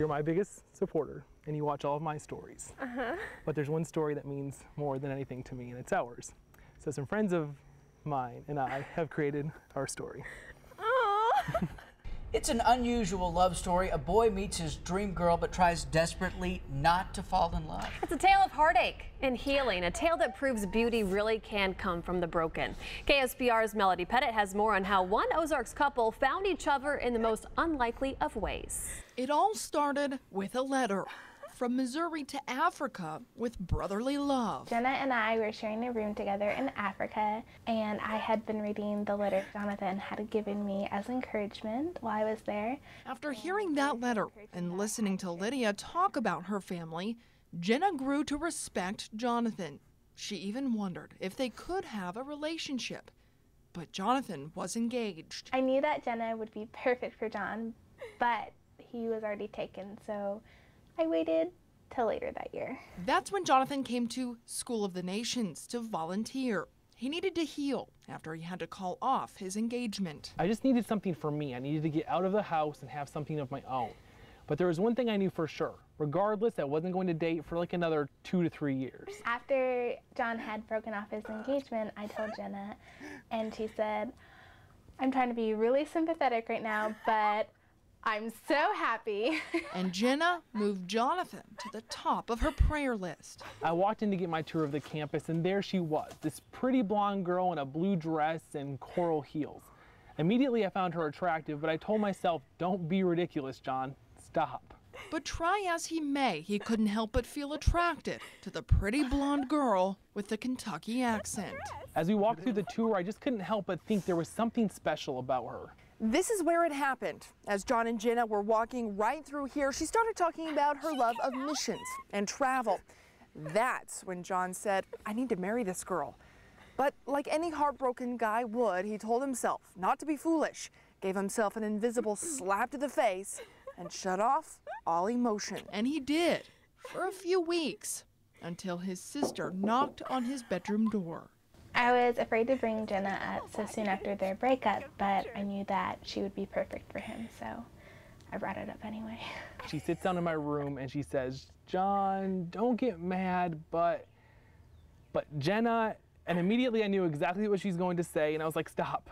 You're my biggest supporter, and you watch all of my stories. But there's one story that means more than anything to me, and it's ours. So some friends of mine and I have created our story. Aww. It's an unusual love story. A boy meets his dream girl but tries desperately not to fall in love. It's a tale of heartache and healing, a tale that proves beauty really can come from the broken. KSBR's Melody Pettit has more on how one Ozarks couple found each other in the most unlikely of ways. It all started with a letter from Missouri to Africa with brotherly love. Jenna and I were sharing a room together in Africa, and I had been reading the letter Jonathan had given me as encouragement while I was there. After hearing that letter and listening to Lydia talk about her family, Jenna grew to respect Jonathan. She even wondered if they could have a relationship. But Jonathan was engaged. I knew that Jenna would be perfect for John, but he was already taken, so I waited till later that year. That's when Jonathan came to School of the Nations to volunteer. He needed to heal after he had to call off his engagement. I just needed something for me. I needed to get out of the house and have something of my own. But there was one thing I knew for sure. Regardless, I wasn't going to date for like another 2 to 3 years. After John had broken off his engagement, I told Jenna, and she said, I'm trying to be really sympathetic right now, but I'm so happy. And Jenna moved Jonathan to the top of her prayer list. I walked in to get my tour of the campus, and there she was, this pretty blonde girl in a blue dress and coral heels. Immediately I found her attractive, but I told myself, don't be ridiculous, John. Stop. But try as he may, he couldn't help but feel attracted to the pretty blonde girl with the Kentucky accent. As we walked through the tour, I just couldn't help but think there was something special about her. This is where it happened. As John and Jenna were walking right through here, she started talking about her love of missions and travel. That's when John said, I need to marry this girl. But like any heartbroken guy would, he told himself not to be foolish, gave himself an invisible slap to the face, and shut off all emotion. And he did, for a few weeks, until his sister knocked on his bedroom door. I was afraid to bring Jenna up so soon after their breakup, but I knew that she would be perfect for him, so I brought it up anyway. She sits down in my room and she says, John, don't get mad, but Jenna, and immediately I knew exactly what she's going to say, and I was like, stop,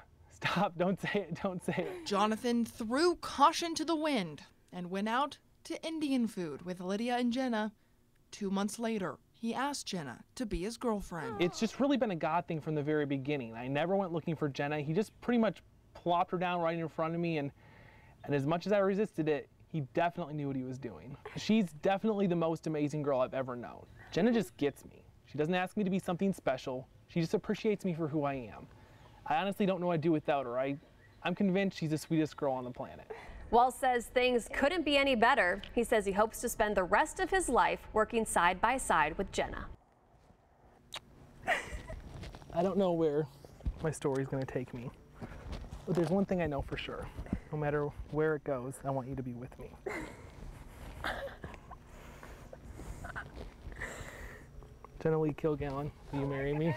don't say it, don't say it. Jonathan threw caution to the wind and went out to Indian food with Lydia and Jenna. 2 months later, he asked Jenna to be his girlfriend. It's just really been a God thing from the very beginning. I never went looking for Jenna. He just pretty much plopped her down right in front of me, and as much as I resisted it, he definitely knew what he was doing. She's definitely the most amazing girl I've ever known. Jenna just gets me. She doesn't ask me to be something special. She just appreciates me for who I am. I honestly don't know what I'd do without her. I'm convinced she's the sweetest girl on the planet. Wahl says things couldn't be any better. He says he hopes to spend the rest of his life working side by side with Jenna. I don't know where my story's going to take me, but there's one thing I know for sure. No matter where it goes, I want you to be with me. Jenna Lee Kilgallen, will you marry me?